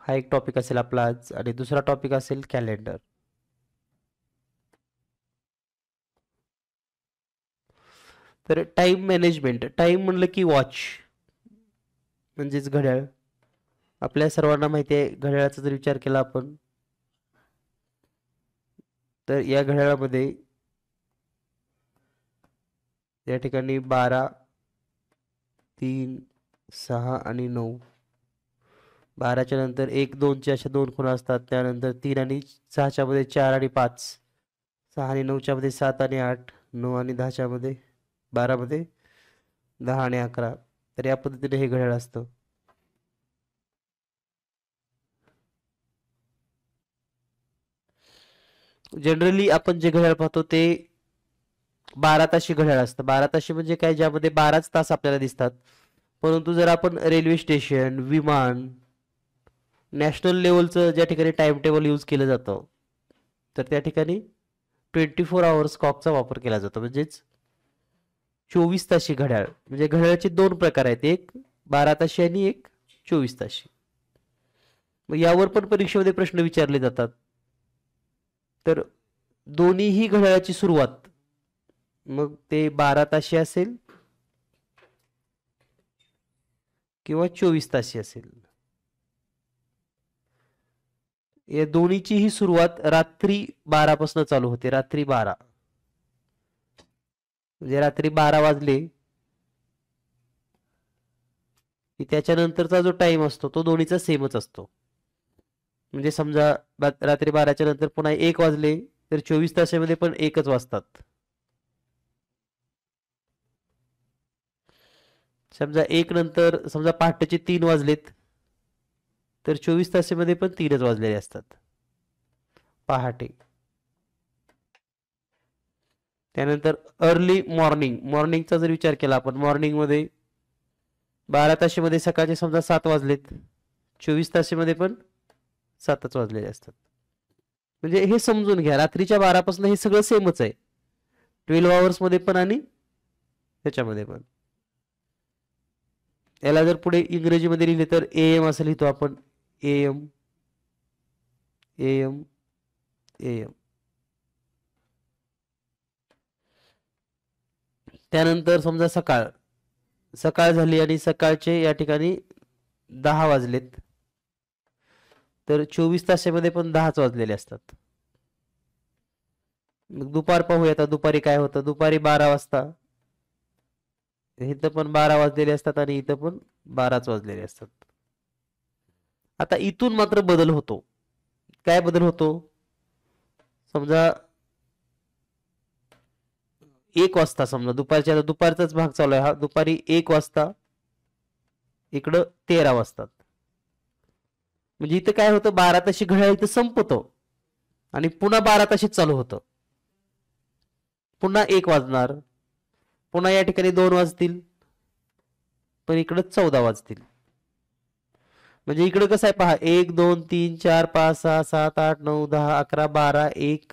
हा एक टॉपिक असेल आपला आज आणि दुसरा टॉपिक असेल कॅलेंडर. तर टाइम मॅनेजमेंट, टाइम म्हणलं की वॉच म्हणजेच घड्याळ. आपल्या सर्वांना माहिती आहे घड्याळाचा जर विचार केला आपण तर या घड्याळामध्ये या ठिकाणी 12, 3, 6 आणि 9. 12च्या नंतर 1, 2च्या अशा दोन खुणा असतात. त्यानंतर 3 आणि 6च्या मध्ये 4 आणि 5, 6 आणि 9च्या मध्ये 7 आणि 8, 9 आणि 10च्या मध्ये 12 मध्ये 10 आणि 11. तर या पद्धतीने हे घड्याळ असतं. जनरली आपण जे घड्याळ पाहतो ते 12 ताशी घड्याळ असतं. 12 ताशी म्हणजे काय, ज्यामध्ये 12च तास आपल्याला दिसतात. परंतु जर आपण रेल्वे स्टेशन, विमान, नॅशनल लेवलचं ज्या ठिकाणी टाइम टेबल यूज केलं जातं तर त्या ठिकाणी 24 आवर्स क्लॉकचा वापर केला जातो. म्हणजेच 24 ताशी घड्याळ. म्हणजे घड्याळाचे दोन प्रकार आहेत, एक 12 ताशी आणि एक 24 ताशी. मग यावर पण परीक्षेमध्ये प्रश्न विचारले जातात. तर दोन्हीही घड्याळाची सुरुवात मग ते 12 ताशी असेल किंवा 24 ताशी असेल, या दोन्हीचीही सुरुवात रात्री 12 पासून चालू होते. रात्री 12 म्हणजे रात्री 12 वाजले की त्याच्यानंतरचा जो टाइम असतो तो दोन्हीचा सेमच असतो. म्हणजे समजा रात्री 12च्या नंतर पुन्हा 1 वाजले तर 24 तासामध्ये पण एकच वाजतात. समजा 1 नंतर समजा पहाटेचे 3 वाजलेत तर 24 तासामध्ये पण 3च वाजलेले असतात पहाटे. त्यानंतर अर्ली मॉर्निंग, मॉर्निंगचा जर विचार केला आपण, मॉर्निंग मध्ये 12 तासामध्ये सकाळचे समजा 7 वाजलेत, 24 तासामध्ये पण 7च वाजलेले असतात. म्हणजे हे समजून घ्या, रात्रीच्या 12 पासून हे सगळं सेमच आहे, 12 आवर्स मध्ये पण आणि त्याच्यामध्ये पण. याला जर पुढे इंग्रजीमध्ये लिहिले तर AM असं लिहितो आपण, AM AM AM. त्यानंतर समजा सकाळ, सकाळ झाली आणि सकाळचे या ठिकाणी 10 वाजलेत तर 24 तासामध्ये पण 10च वाजलेले असतात. मग दुपार पाहूया, आता दुपारी काय होतं. दुपारी 12 वाजता इथं पण 12 वाजलेले असतात आणि इथं पण 12च वाजलेले असतात. आता इथून मात्र बदल होतो. काय बदल होतो, समजा 1 वाजता, समजा दुपारच्या, दुपारचाच भाग चालू आहे हा, दुपारी 1 वाजता इकडं 13 वाजतात. म्हणजे इथं काय होतं, 12 ताशी घड्याळ इथं संपतो आणि पुन्हा 12 ताशीच चालू होतं. पुन्हा 1 वाजणार, पुन्हा या ठिकाणी 2 वाजतील, पण इकडं 14 वाजतील. म्हणजे इकडे कसं आहे पहा, 1 2 3 4 5 6 7 8 9 10 11 12 1,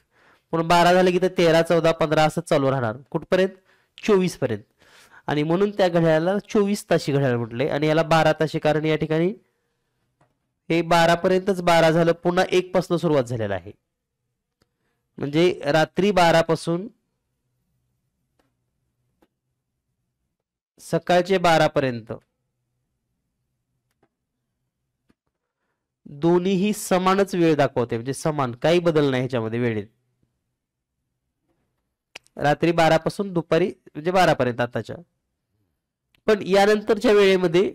पण 12 झाले की 13 14 15 असं चालू राहणार कुठपर्यंत, 24 पर्यंत. आणि म्हणून त्या घड्याळाला 24 ताशी घड्याळ म्हटले आणि याला 12 ताशी, कारण या ठिकाणी हे 12 पर्यंतच 12 झालं, पुन्हा 1 पासून सुरुवात झालेला आहे. म्हणजे रात्री 12 पासून सकाळचे 12 पर्यंत दोन्हीही समानच वेळ दाखवते. म्हणजे समान, काही बदल नाही ह्याच्यामध्ये वेळेत. रात्री 12 पासून दुपारी म्हणजे 12 पर्यंत आताच्या. पण यानंतरच्या वेळेमध्ये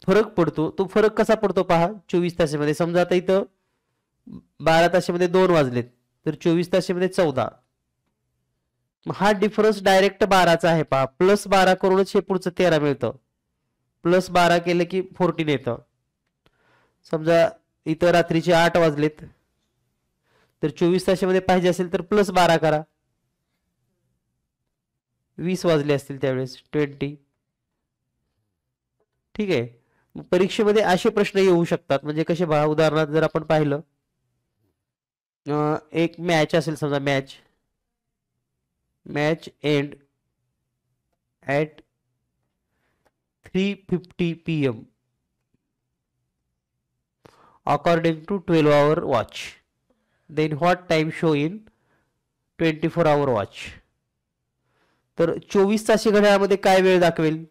फरक पडतो. तो फरक कसा पडतो पहा, 24 तासामध्ये. समजा आता इथं 12 तासामध्ये 2 वाजलेत तर 24 तासामध्ये 14. हा डिफरन्स डायरेक्ट 12चा आहे पहा. प्लस 12 करूनच हे पुढचं 13 मिळतं. प्लस 12 केलं की 14 येतं. समजा इथं रात्रीचे 8 वाजलेत तर 24 तासामध्ये पाहिजे असेल तर प्लस 12 करा, 20 वाजले असतील त्यावेळेस, 20. ठीक आहे. परीक्षेमध्ये असे प्रश्न येऊ शकतात. म्हणजे कसे पहा, उदाहरणार्थ जर आपण पाहिलं, एक मॅच असेल समजा, match end at 3:50 PM. according to 12-hour watch. Then what time show in 24-hour watch? तर 24 तासी घड्याळामध्ये काय वेळ दाखवेल?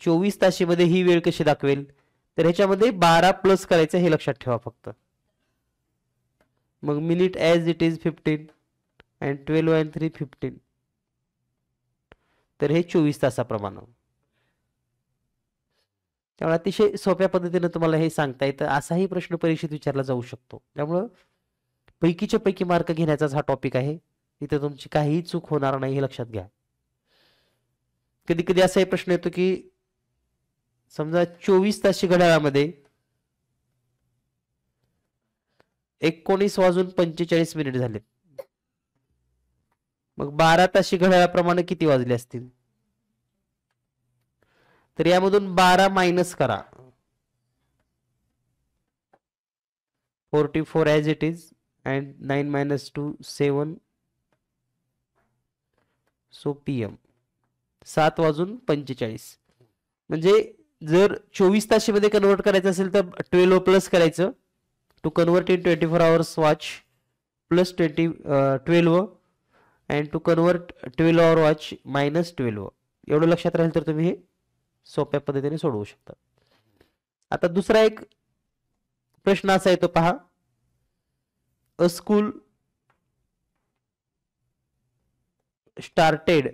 24 ताशीमध्ये ही वेळ कशी दाखवेल? तर ह्याच्यामध्ये 12 प्लस करायचं हे लक्षात ठेवा फक्त. मग minute as it is 15 and 12 and 3 15. तर हे 24 तासाप्रमाणे. त्यामुळे अतिशय सोप्या पद्धतीने तुम्हाला हे सांगता येतं. असाही प्रश्न परीक्षेत विचारला जाऊ शकतो. त्यामुळं पैकीच्या पैकी मार्क घेण्याचाच हा टॉपिक आहे. इथे तुमची काहीही चूक होणार नाही हे लक्षात घ्या. कधी कधी असाही प्रश्न येतो की समजा 24 तासी घड्याळामध्ये 19:45 झाले. मग 12 तासी घड्याळाप्रमाणे किती वाजले असतील? तर यामधून 12 मायनस करा. 44 as it is and 9 minus 2 7. So PM 7:45. म्हणजे जर 24 ताशीमध्ये कन्वर्ट करायचं असेल तर 12 प्लस करायचं to convert in 24 hours watch plus 12 and to convert 12 hour watch minus 12. एवढं लक्षात राहील तर तुम्ही हे सोप्या पद्धतीने सोडवू शकता. आता दुसरा एक प्रश्न असा येतो पहा. A school started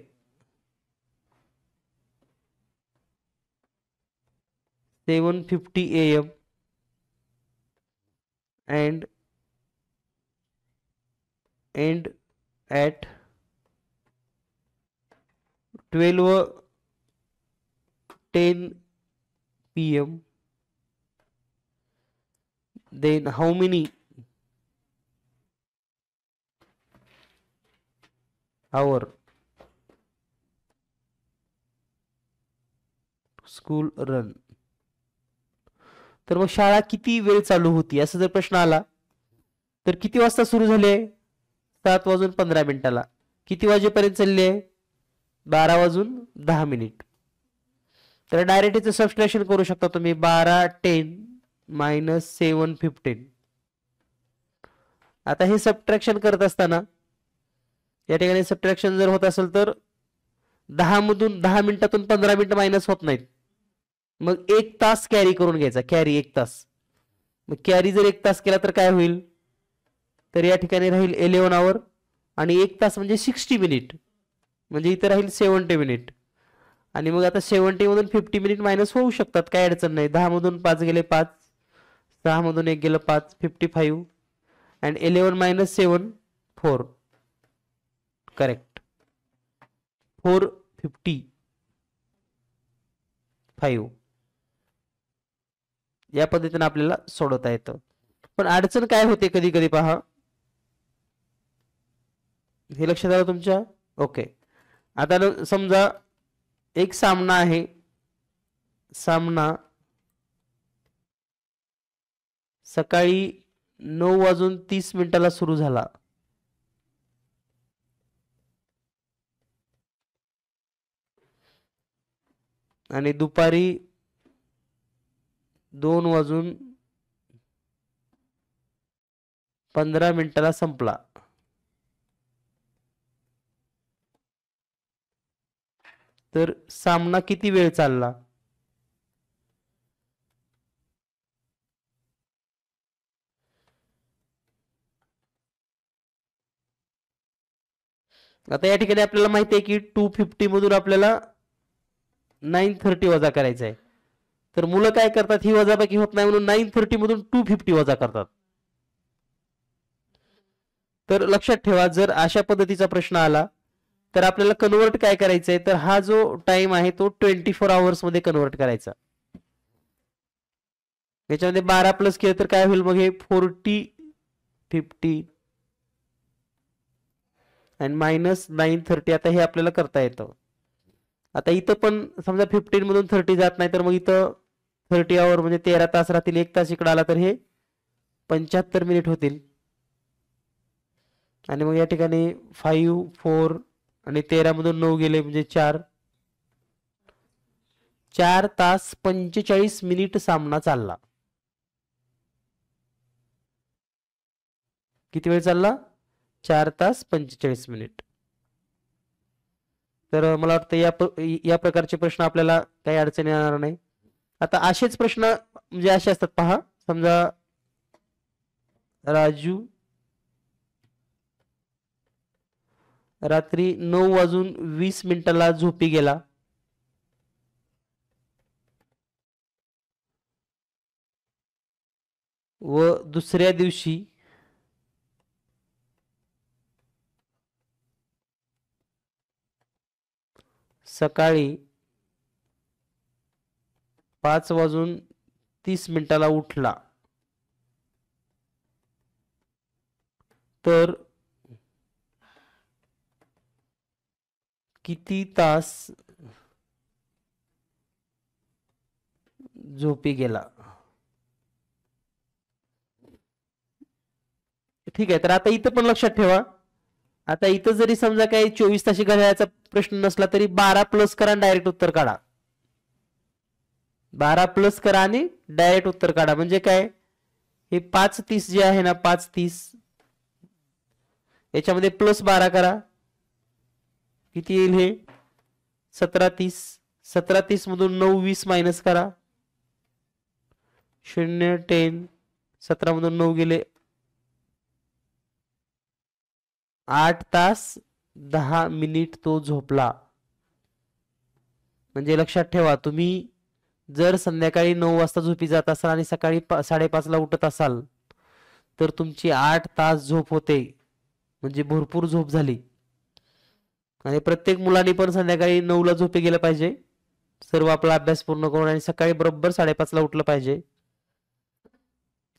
7:50 AM and end at 12:10 PM. Then how many hour school run? तर मग शाळा किती वेळ चालू होती असं जर प्रश्न आला तर किती वाजता सुरू झाले? 7:15. किती वाजेपर्यंत चालले? 12:10. तर डायरेक्ट याचं सबस्ट्रॅक्शन करू शकता तुम्ही. 12:10 मायनस 7:15. आता हे सबट्रॅक्शन करत असताना या ठिकाणी सबट्रॅक्शन जर होत असेल तर 10 मिनिटातून 15 मिनिटं मायनस होत नाहीत. मग 1 तास कॅरी करून घ्यायचा. कॅरी 1 तास. मग कॅरी जर 1 तास केला तर काय होईल? तर या ठिकाणी राहील 11 hour आणि 1 तास म्हणजे 60 मिनिट. म्हणजे इथं राहील 70 मिनिट. आणि मग आता 70 मधून 50 मिनिट मायनस होऊ शकतात, काय अडचण नाही. 10 मधून 5 गेले 5, 6 मधून 1 गेलं 5, 55 अँड 11 मायनस 7 4. करेक्ट. 455. या पद्धतीने आपल्याला सोडवता येतं. पण अडचण काय होते कधी कधी पहा, हे लक्षात आलं तुमच्या? ओके. आता समजा एक सामना आहे. सामना सकाळी 9:30 सुरू झाला. आणि दुपारी 2:15 संपला. तर सामना किती वेळ चालला? आता या ठिकाणी आपल्याला माहिती आहे की 250 मधून आपल्याला 930 वजा करायचा आहे. तर मुलं काय करतात, ही वजाबाकी होत नाही म्हणून 930 मधून 250 वजा करतात. तर लक्षात ठेवा, जर अशा पद्धतीचा प्रश्न आला तर आपल्याला कन्वर्ट काय करायचंय, तर हा जो टाइम आहे तो 24 आवर्स मध्ये कन्वर्ट करायचा. याच्यामध्ये 12 प्लस केलं तर काय होईल? मग हे 40 50 अँड मायनस 930. आता हे आपल्याला करता येतं. आता इथं पण समजा 15 मधून 30 जात नाही तर मग इथं 30 आवर म्हणजे 13 तास राहतील. 1 तास इकडे आला तर हे 75 मिनिट होतील. आणि मग या ठिकाणी 5 4 आणि 13 मधून 9 गेले म्हणजे 4. 4 तास 45 मिनिट सामना चालला. किती वेळ चालला? 4 तास 45 मिनिट. तर मला वाटतं या प्रकारचे प्रश्न आपल्याला काही अडचणी येणार नाही. आता असेच प्रश्न म्हणजे असे असतात पहा. समजा राजू रात्री 9:20 झोपी गेला. व दुसऱ्या दिवशी सकाळी 5:30 उठला. तर किती तास झोपी गेला? ठीक आहे. तर आता इथं पण लक्षात ठेवा. आता इथं जरी समजा काही 24 ताशी घड्याळाचा प्रश्न नसला तरी 12 प्लस करा आणि डायरेक्ट उत्तर काढा. 12 प्लस करा आणि डायरेक्ट उत्तर काढा. म्हणजे काय, हे 5:30 जे आहे ना, 5:30 याच्यामध्ये प्लस 12 करा. किती येईल हे? 17:30. 17:30 मधून 9:20 मायनस करा. 0 10. 17 मधून 9 गेले. 8 तास 10 मिनिट तो झोपला. म्हणजे लक्षात ठेवा, तुम्ही जर संध्याकाळी 9 वाजता झोपी जात असाल आणि सकाळी 5:30 उठत असाल तर तुमची 8 तास झोप होते. म्हणजे भरपूर झोप झाली. आणि प्रत्येक मुलांनी पण संध्याकाळी 9 झोपी गेलं पाहिजे. सर्व आपला अभ्यास पूर्ण करून आणि सकाळी बरोबर 5:30 उठलं पाहिजे.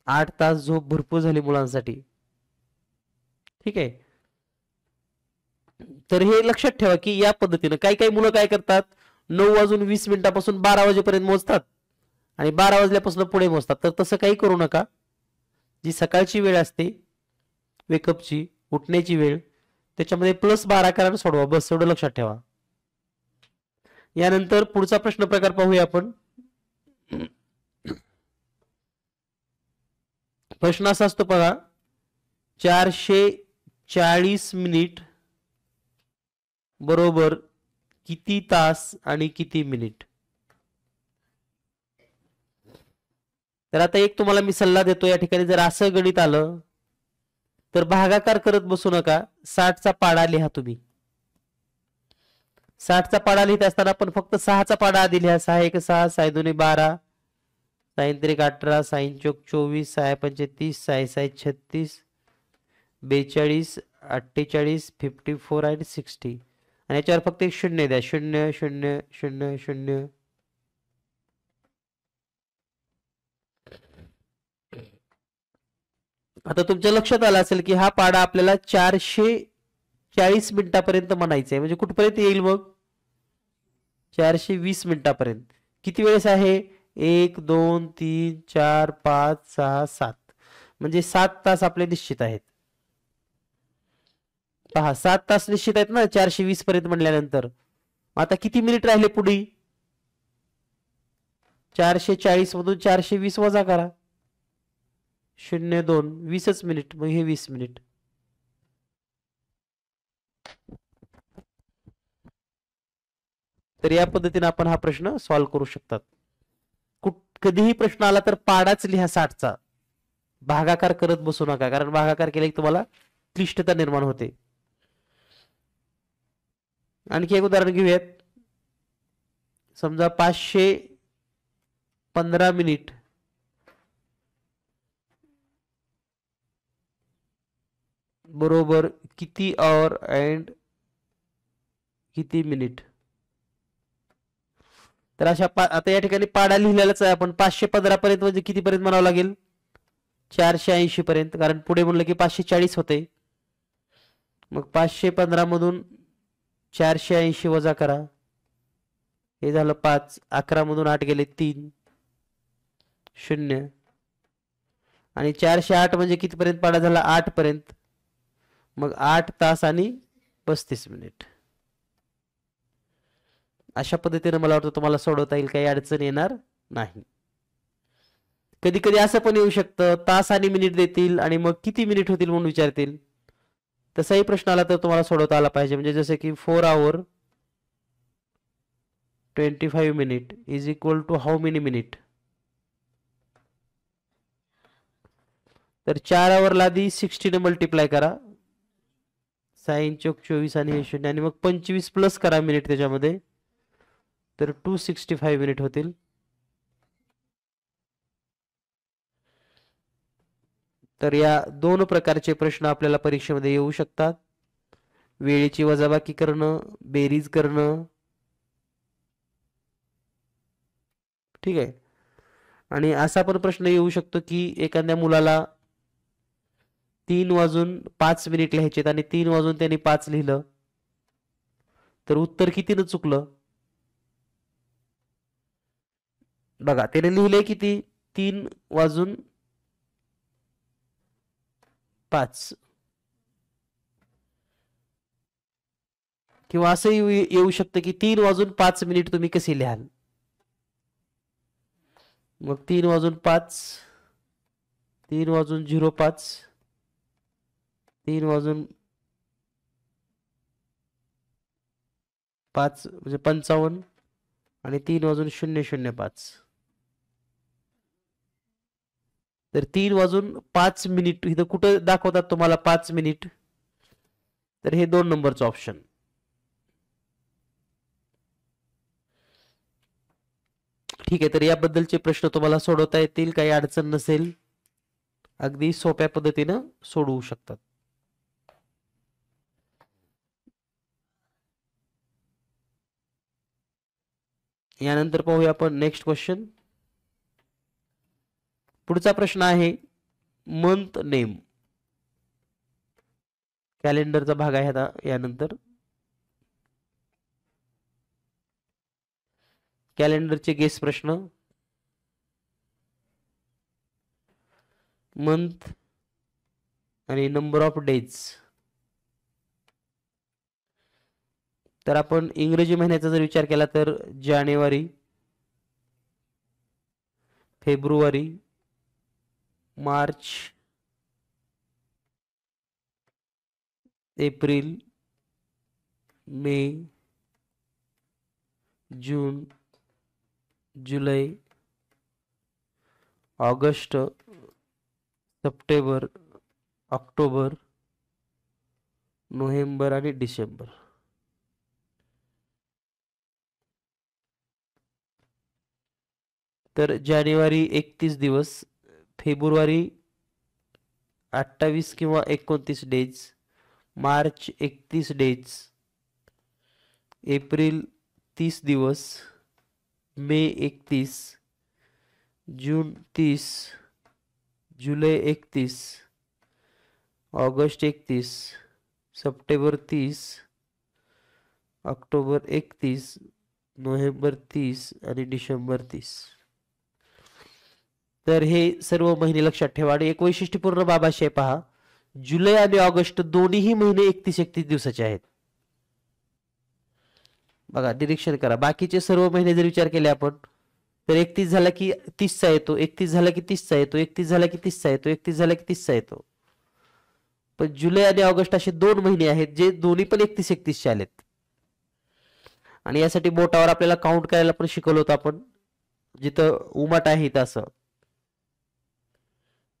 8 तास झोप भरपूर झाली मुलांसाठी. ठीक आहे. तर हे लक्षात ठेवा की या पद्धतीने काही काही मुलं काय करतात, 9:20 12 वाजेपर्यंत मोजतात आणि 12 वाजल्यापासून पुढे मोजतात. तर तसं काही करू नका. जी सकाळची वेळ असते वेकअपची, उठण्याची वेळ, त्याच्यामध्ये प्लस 12 करा सोडवा. बस एवढं लक्षात ठेवा. यानंतर पुढचा प्रश्न प्रकार पाहूया आपण. प्रश्न असा असतो बघा, 440 मिनिट बरोबर किती तास आणि किती मिनिट? तर आता एक तुम्हाला मी सल्ला देतो या ठिकाणी, जर असं गणित आलं तर भागाकार करत बसू नका. 60चा पाडा लिहा तुम्ही. 60चा पाडा लिहित असताना पण फक्त 6चा पाडा आधी लिहा. 6 1 6, 6 2 12, 6 3 18, 6 4 24, 6 5 30, 6 6 36, 42, 48, 54 आणि 60. आणि याच्यावर फक्त एक 0 द्या. 0 0 0 0. आता तुमच्या लक्षात आलं असेल की हा पाडा आपल्याला 440 मिनिटापर्यंत म्हणायचा आहे. म्हणजे कुठपर्यंत येईल मग? 420 मिनिटापर्यंत. किती वेळेस आहे? 1 2 3 4 5 6 7. म्हणजे 7 तास आपले निश्चित आहेत. पहा 7 तास निश्चित आहेत ना 420 पर्यंत म्हणल्यानंतर. आता किती मिनिट राहिले पुढे? 440 मधून 420 वजा करा. 0 2 20च मिनिट. मग हे 20 मिनिट. तर या पद्धतीने आपण हा प्रश्न सॉल्व्ह करू शकतात. कधीही प्रश्न आला तर पाडाच लिहा 60चा. भागाकार करत बसू नका, कारण भागाकार केले की तुम्हाला क्लिष्टता निर्माण होते. आणखी एक उदाहरण घेऊयात. समजा 515 मिनिट बरोबर किती आवर अँड किती मिनिट? तर अशा आता या ठिकाणी पाडा लिहिलेलाच आहे आपण. 515 पर्यंत म्हणजे किती पर्यंत म्हणावं लागेल? 480 पर्यंत, कारण पुढे म्हणलं की 540 होते. मग 515 मधून 480 वजा करा. हे झालं 5. 11 मधून 8 गेले 3 0. आणि 408 म्हणजे कितीपर्यंत पाडा झाला? 8 पर्यंत. मग 8 तास आणि 35 मिनिट. अशा पद्धतीने मला वाटतं तुम्हाला सोडवता येईल, काही अडचण येणार नाही. कधी कधी असं पण येऊ शकतं, तास आणि मिनिट देतील आणि मग किती मिनिट होतील म्हणून विचारतील. तसाही प्रश्न आला तर तुम्हाला सोडवता आला पाहिजे. म्हणजे जसं की 4 hour 25 minute is equal to how many minute. तर 4 आवरला आधी 60 ने मल्टिप्लाय करा, साइन चौक 24 आणि हे 0 आणि मग 25 प्लस करा मिनिट त्याच्यामध्ये, तर 265 मिनिट होतील. तर या दोन प्रकारचे प्रश्न आपल्याला परीक्षेमध्ये येऊ शकतात. वेळेची वजाबाकी करणं, बेरीज करणं. ठीक आहे. आणि असा पण प्रश्न येऊ शकतो की एखाद्या मुलाला 3:05 लिहायचेत आणि 3 त्यांनी 5 लिहिलं, तर उत्तर कितीनं चुकलं? बघा त्याने लिहिलंय किती, 3:05. किंवा असंही येऊ शकतं की 3:05 तुम्ही कसे लिहाल? मग 3:05, 3:05, 3:05 म्हणजे 55 आणि 3:00:05. तर 3:05 इथं कुठं दाखवतात तुम्हाला 5 मिनिट? तर हे 2 नंबरचं ऑप्शन. ठीक आहे. तर याबद्दलचे प्रश्न तुम्हाला सोडवता येतील, काही अडचण नसेल, अगदी सोप्या पद्धतीनं सोडवू शकतात. यानंतर पाहूया आपण नेक्स्ट क्वेश्चन. पुढचा प्रश्न आहे मंथ नेम. कॅलेंडरचा भाग आहे आता यानंतर. कॅलेंडरचे गेस प्रश्न. मंथ आणि नंबर ऑफ डेज. तर आपण इंग्रजी महिन्याचा जर विचार केला तर जानेवारी, फेब्रुवारी, मार्च, एप्रिल, मे, जून, जुलै, ऑगस्ट, सप्टेंबर, ऑक्टोबर, नोव्हेंबर आणि डिसेंबर. तर जानेवारी 31 दिवस, फेब्रुवारी 28 किंवा 29 डेज, मार्च 31 डेज, एप्रिल 30 दिवस, मे 31, जून 30, जुलै 31, ऑगस्ट 31, सप्टेंबर 30, ऑक्टोबर 31, नोव्हेंबर 30 आणि डिसेंबर 30. तर हे सर्व महिने लक्षात ठेवा. आणि एक वैशिष्ट्यपूर्ण बाब अशी आहे पहा, जुलै आणि ऑगस्ट दोन्हीही महिने 31 दिवसाचे आहेत. बघा निरीक्षण करा, बाकीचे सर्व महिने जर विचार केले आपण तर 31 झाला की 30चा येतो, 31 झाला की 30चा येतो, 31 झाला की 30चा येतो, 31 झाला की 30चा येतो. पण जुलै आणि ऑगस्ट असे 2 महिने आहेत जे दोन्ही पण 31 आलेत. आणि यासाठी बोटावर आपल्याला काउंट करायला पण शिकवलं होतं आपण, जिथं उमाट आहे इथं असं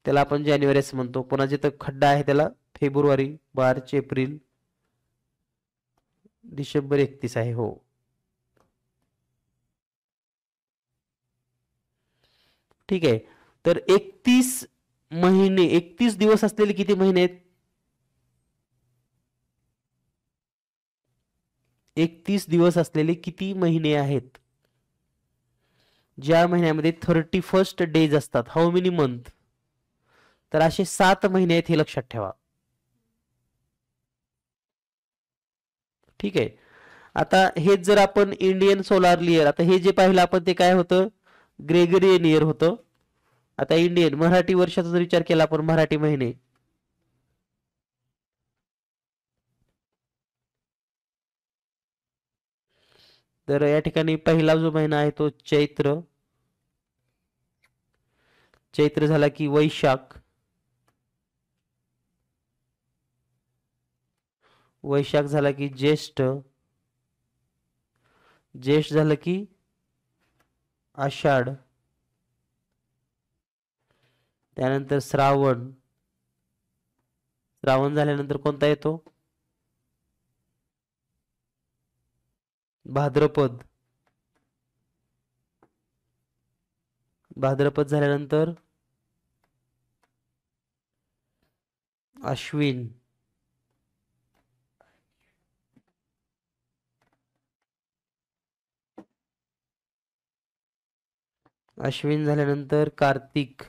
त्याला आपण जानेवारी असं म्हणतो. पुन्हा जिथं खड्डा आहे त्याला फेब्रुवारी, मार्च, एप्रिल, डिसेंबर 31 आहे. हो ठीक आहे. तर 31 दिवस असलेले किती महिने आहेत? 31 दिवस असलेले किती महिने आहेत? ज्या महिन्यामध्ये 31 डेज असतात, हाऊ मेनी मंथ? तर असे 7 महिने आहेत, हे लक्षात ठेवा. ठीक आहे. आता हेच जर आपण इंडियन सोलार इयर, आता हे जे पाहिलं आपण ते काय होतं? ग्रेगरियन इयर होतं. आता इंडियन मराठी वर्षाचा जर विचार केला आपण, मराठी महिने, तर या ठिकाणी पहिला जो महिना आहे तो चैत्र. चैत्र झाला की वैशाख. वैशाख झाला की ज्येष्ठ. ज्येष्ठ झालं की आषाढ. त्यानंतर श्रावण. श्रावण झाल्यानंतर कोणता येतो? भाद्रपद. भाद्रपद झाल्यानंतर अश्विन. अश्विन झाल्यानंतर कार्तिक.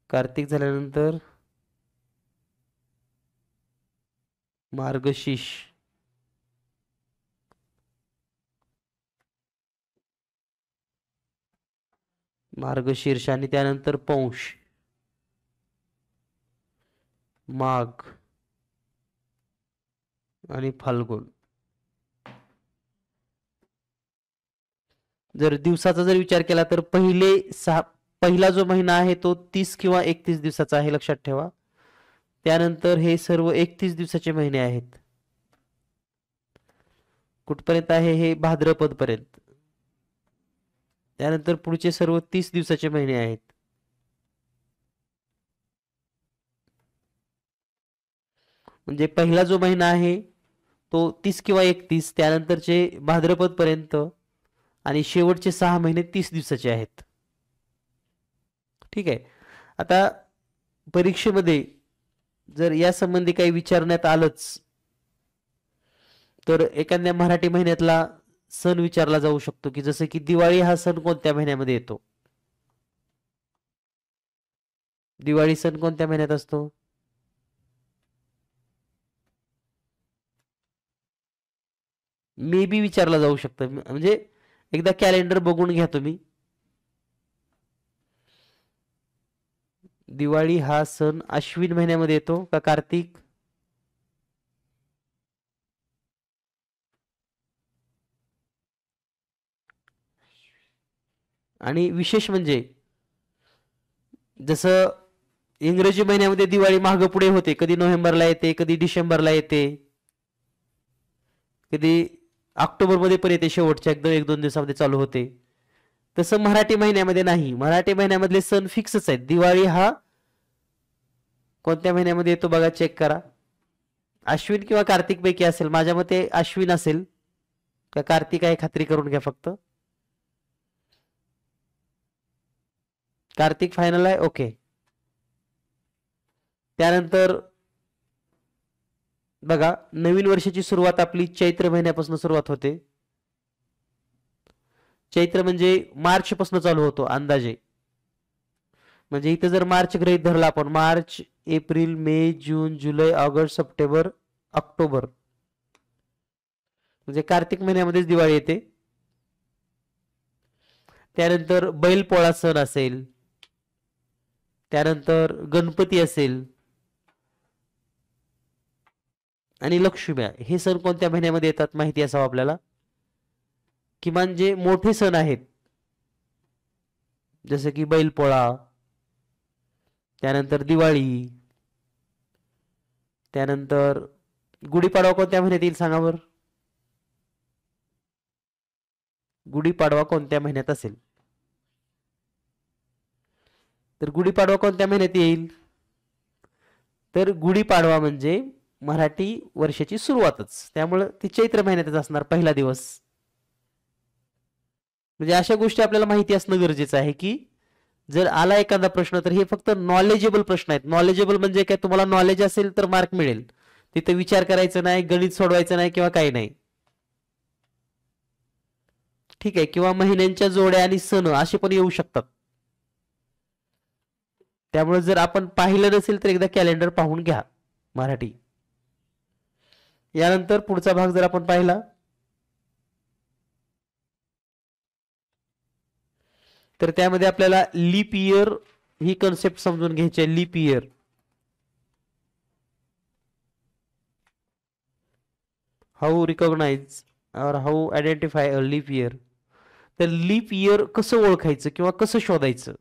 कार्तिक झाल्यानंतर मार्गशीर्ष. मार्गशीर्ष आणि त्यानंतर पौष. माघ आणि फाल्गुन. जर दिवसाचा जर विचार केला तर पहिला जो महिना आहे तो 30 किंवा 31 दिवसाचा आहे, लक्षात ठेवा. त्यानंतर हे सर्व 31 दिवसाचे महिने आहेत. कुठपर्यंत आहे? हे भाद्रपद पर्यंत. त्यानंतर पुढचे सर्व 30 दिवसाचे महिने आहेत. म्हणजे पहिला जो महिना आहे तो 30 किंवा 31, त्यानंतरचे भाद्रपद पर्यंत आणि शेवटचे 6 महिने 30 दिवसाचे आहेत. ठीक आहे. आता परीक्षेमध्ये जर या संबंधी काही विचारण्यात आलंच तर एखाद्या मराठी महिन्यातला सण विचारला जाऊ शकतो, की जसं की दिवाळी हा सण कोणत्या महिन्यामध्ये येतो? दिवाळी सण कोणत्या महिन्यात असतो? मे बी विचारला जाऊ शकतं. म्हणजे एकदा कॅलेंडर बघून घ्या तुम्ही. दिवाळी हा सण अश्विन महिन्यामध्ये येतो का कार्तिक? आणि विशेष म्हणजे जसं इंग्रजी महिन्यामध्ये दिवाळी मागे पुढे होते, कधी नोव्हेंबरला येते, कधी डिसेंबरला येते, कधी ऑक्टोबर मध्ये पण येते, शेवटच्या एकदम 1-2 दिवसामध्ये चालू होते. तसं मराठी महिन्यामध्ये नाही. मराठी महिन्यामधले सण फिक्सच आहेत. दिवाळी हा कोणत्या महिन्यामध्ये येतो बघा, चेक करा. अश्विन किंवा कार्तिक पैकी असेल. माझ्या मते अश्विन असेल का कार्तिक आहे, खात्री करून घ्या फक्त. कार्तिक फायनल आहे. ओके. त्यानंतर बघा, नवीन वर्षाची सुरुवात आपली चैत्र महिन्यापासून सुरुवात होते. चैत्र म्हणजे मार्च पासून चालू होतो अंदाजे. म्हणजे इथे जर मार्च गृहीत धरला आपण, मार्च, एप्रिल, मे, जून, जुलै, ऑगस्ट, सप्टेंबर, ऑक्टोबर, म्हणजे कार्तिक महिन्यामध्येच दिवाळी येते. त्यानंतर बैलपोळा सण असेल, त्यानंतर गणपती असेल आणि लक्ष्म्या, हे सण कोणत्या महिन्यामध्ये येतात माहिती असावं आपल्याला. किमान जे मोठे सण आहेत जसे की बैलपोळा, त्यानंतर दिवाळी, त्यानंतर गुढीपाडवा कोणत्या महिन्यात येईल सांगा बरं? गुढीपाडवा कोणत्या महिन्यात असेल? तर गुढीपाडवा कोणत्या महिन्यात येईल? तर गुढीपाडवा म्हणजे मराठी वर्षाची सुरुवातच, त्यामुळे ती चैत्र महिन्यातच असणार पहिला दिवस. म्हणजे अशा गोष्टी आपल्याला माहिती असणं गरजेचं आहे, की जर आला एखादा प्रश्न तर हे फक्त नॉलेजेबल प्रश्न आहेत. नॉलेजेबल म्हणजे काय, तुम्हाला नॉलेज असेल तर मार्क मिळेल. तिथे विचार करायचं नाही, गणित सोडवायचं नाही किंवा काही नाही. ठीक आहे. किंवा महिन्यांच्या जोड्या आणि सण असे पण येऊ शकतात. त्यामुळे जर आपण पाहिलं नसेल तर एकदा कॅलेंडर पाहून घ्या मराठी. यानंतर पुढचा भाग जर आपण पाहिला तर त्यामध्ये आपल्याला लीप इयर ही कन्सेप्ट समजून घ्यायची आहे. लीप इयर हाऊ रिकॉग्नाइज और how identify a leap year. तर लीप इयर कसं ओळखायचं किंवा कसं शोधायचं.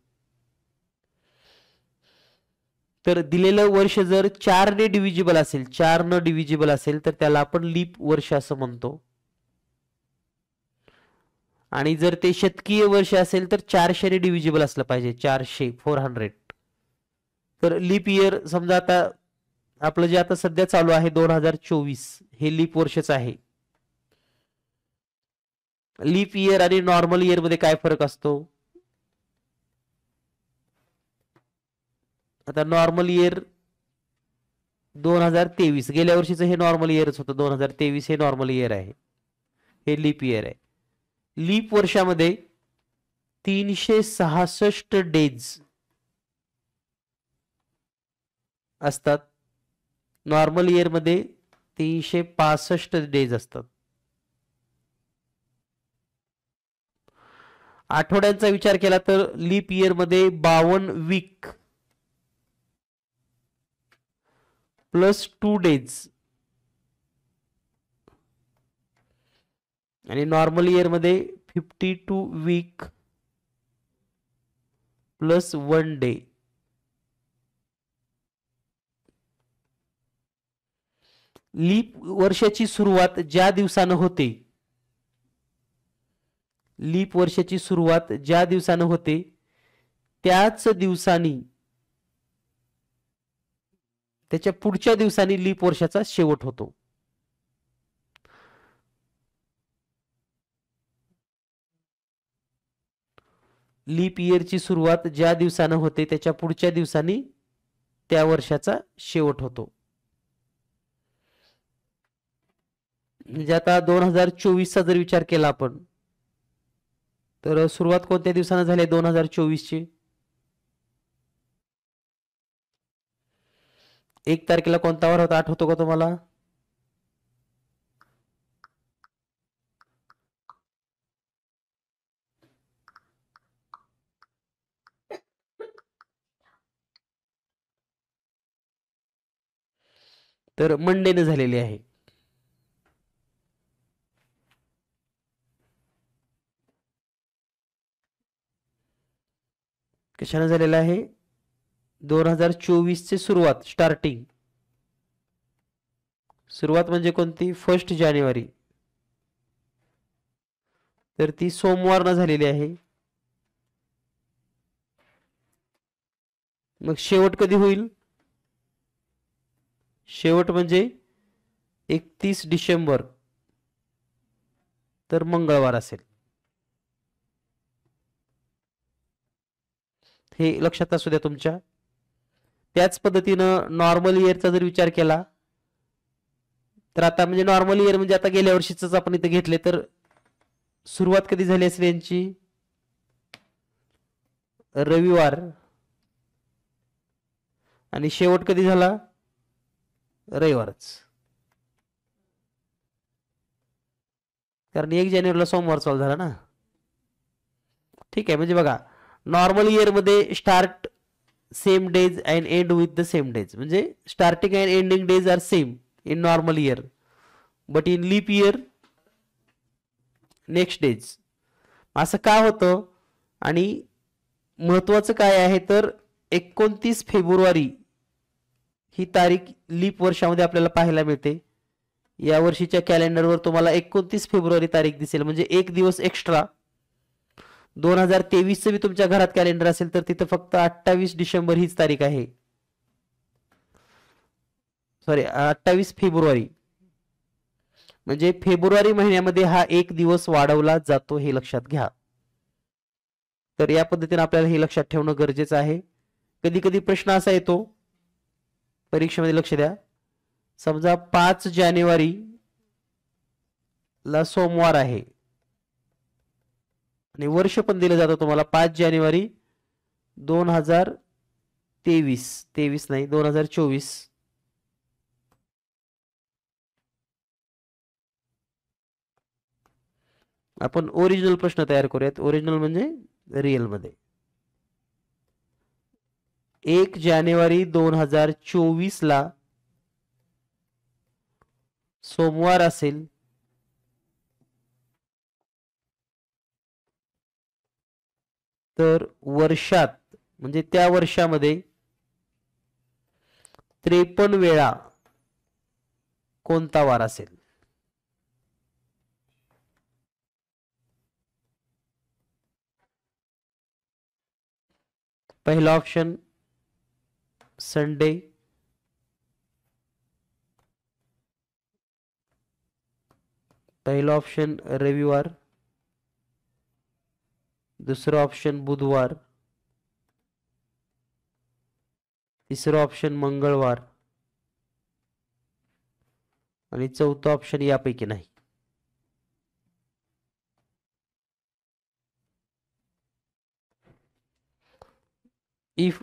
तर दिलेलं वर्ष जर 4 ने डिव्हिजिबल असेल, 4 न डिव्हिजिबल असेल तर त्याला आपण लीप वर्ष असं म्हणतो. आणि जर ते शतकीय वर्ष असेल तर 400 ने डिव्हिजिबल असलं पाहिजे. 400 तर लीप इयर समजा आता आपलं जे आता सध्या चालू आहे 2024 हे लीप वर्षच आहे. लीप इयर आणि नॉर्मल इयर मध्ये काय फरक असतो. आता नॉर्मल इयर 2023 गेल्या वर्षीचं हे नॉर्मल इयरच होतं. 2023 हे नॉर्मल इयर आहे, हे लीप इयर आहे. लीप वर्षामध्ये 366 डेज असतात. नॉर्मल इयर मध्ये 365 डेज असतात. आठवड्यांचा विचार केला तर लीप इयर मध्ये 52 वीक प्लस 2 डेज आणि नॉर्मल इयर मध्ये 52 वीक प्लस 1 डे. लीप वर्षाची सुरुवात ज्या दिवसानं होते, लीप वर्षाची सुरुवात ज्या दिवसानं होते त्याच दिवसांनी त्याच्या पुढच्या दिवसांनी लीप वर्षाचा शेवट होतो. लीप इयरची सुरुवात ज्या दिवसानं होते त्याच्या पुढच्या दिवसांनी त्या वर्षाचा शेवट होतो. म्हणजे आता 2024 चा जर विचार केला आपण तर सुरुवात कोणत्या दिवसानं झाली 2024 ची. 1 तारखेला कोणता वार होता आठवतो का तुम्हाला. तर मंडेने झालेली आहे. कशाने झालेला आहे 2024 ची सुरुवात सुरुवात म्हणजे कोणती 1 जानेवारी. तर ती सोमवारनं झालेली आहे. मग शेवट कधी होईल. शेवट म्हणजे 31 डिसेंबर तर मंगळवार असेल. हे लक्षात असू द्या तुमच्या. त्याच पद्धतीनं नॉर्मल इयरचा जर विचार केला तर आता म्हणजे नॉर्मल इयर म्हणजे आता गेल्या वर्षीच आपण इथे घेतले तर सुरुवात कधी झाली असेल यांची रविवार आणि शेवट कधी झाला रविवारच. कारण 1 जानेवारीला सोमवार चालू झाला ना. ठीक आहे. म्हणजे बघा नॉर्मल इयर मध्ये start same days and end with the same days. म्हणजे starting and ending days are same in normal year but in leap year next days. असं का होतं आणि महत्वाचं काय आहे तर 29 फेब्रुवारी ही तारीख लीप वर्षामध्ये आपल्याला पाहायला मिळते. या वर्षीच्या कॅलेंडरवर तुम्हाला 29 फेब्रुवारी तारीख दिसेल म्हणजे 1 दिवस एक्स्ट्रा. 2023 चं बी तुमच्या घरात कॅलेंडर असेल तर तिथं फक्त 28 डिसेंबर हीच तारीख आहे. सॉरी 28 फेब्रुवारी म्हणजे फेब्रुवारी महिन्यामध्ये हा 1 दिवस वाढवला जातो हे लक्षात घ्या. तर या पद्धतीने आपल्याला हे लक्षात ठेवणं गरजेचं आहे. कधी कधी प्रश्न असा येतो परीक्षेमध्ये लक्ष द्या. समजा 5 जानेवारी ला सोमवार आहे आणि वर्ष पण दिलं जातं तुम्हाला 5 जानेवारी 2024 आपण ओरिजिनल प्रश्न तयार करूयात. ओरिजिनल म्हणजे रिअल मध्ये 1 जानेवारी 2024 ला सोमवार असेल तर वर्षात म्हणजे त्या वर्षामध्ये 53 वेळा कोणता वार असेल? पहिला ऑप्शन संडे, पहिला ऑप्शन रविवार, दुसरा ऑप्शन बुधवार, तिसरा ऑप्शन मंगळवार आणि चौथा ऑप्शन यापैकी नाही. इफ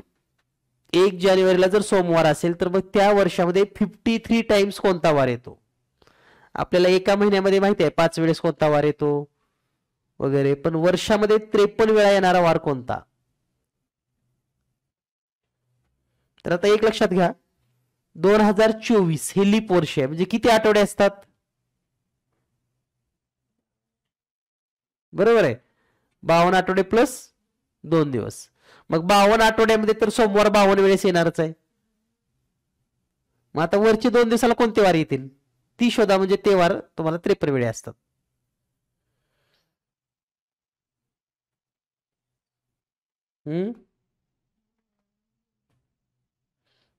1 जानेवारीला जर सोमवार असेल तर मग त्या वर्षामध्ये 53 टाइम्स कोणता वार येतो? आपल्याला एका महिन्यामध्ये माहिती आहे 5 वेळेस कोणता वार येतो वगैरे, पण वर्षामध्ये 53 वेळा येणारा वार कोणता? तर आता एक लक्षात घ्या, 2024 हे लीप वर्ष आहे, म्हणजे किती आठवडे असतात? बरोबर आहे, 52 आठवडे प्लस 2 दिवस. मग 52 आठवड्यामध्ये तर सोमवार 52 वेळेस येणारच आहे. मग आता वरचे 2 दिवसाला कोणते वार येतील ती शोधा, म्हणजे ते वार तुम्हाला 53 वेळे असतात.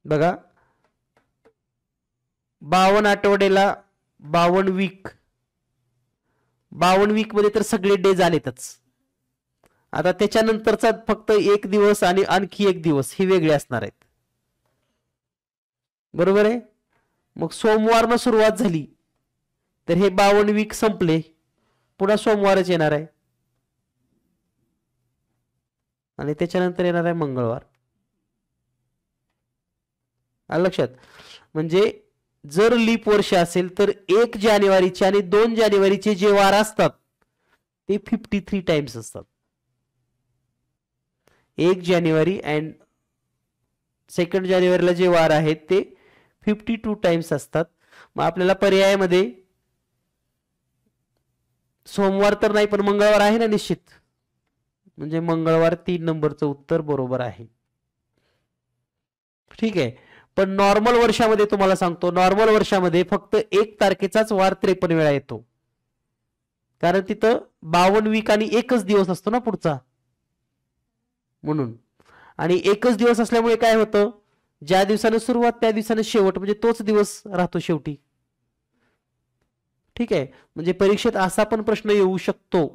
बघा 52 आठवड्याला 52 वीक, 52 वीक मध्ये तर सगळे डेज आलेतच. आता त्याच्यानंतरचा फक्त एक दिवस आणि आणखी एक दिवस हे वेगळे असणार आहेत. बरोबर आहे. मग सोमवारनं सुरुवात झाली तर हे 52 वीक संपले, पुन्हा सोमवारच येणार आहे आणि त्याच्यानंतर येणार आहे मंगळवार. आलं लक्षात? म्हणजे जर लीप वर्ष असेल तर 1 जानेवारीचे आणि 2 जानेवारीचे जे वार असतात ते 53 टाइम्स असतात. 1 जानेवारी अँड 2 जानेवारीला जे वार आहेत ते 52 टाइम्स असतात. मग आपल्याला पर्यायामध्ये सोमवार तर नाही पण मंगळवार आहे ना निश्चित, म्हणजे मंगळवार 3 नंबरचं उत्तर बरोबर आहे. ठीक आहे. पण नॉर्मल वर्षामध्ये तुम्हाला सांगतो, नॉर्मल वर्षामध्ये फक्त 1 तारखेचाच वार 53 वेळा येतो, कारण तिथं 52 वीक आणि एकच दिवस असतो ना पुढचा, म्हणून. आणि एकच दिवस असल्यामुळे काय होतं, ज्या दिवसाने सुरुवात त्या दिवसाने शेवट, म्हणजे तोच दिवस राहतो शेवटी. ठीक आहे. म्हणजे परीक्षेत असा पण प्रश्न येऊ शकतो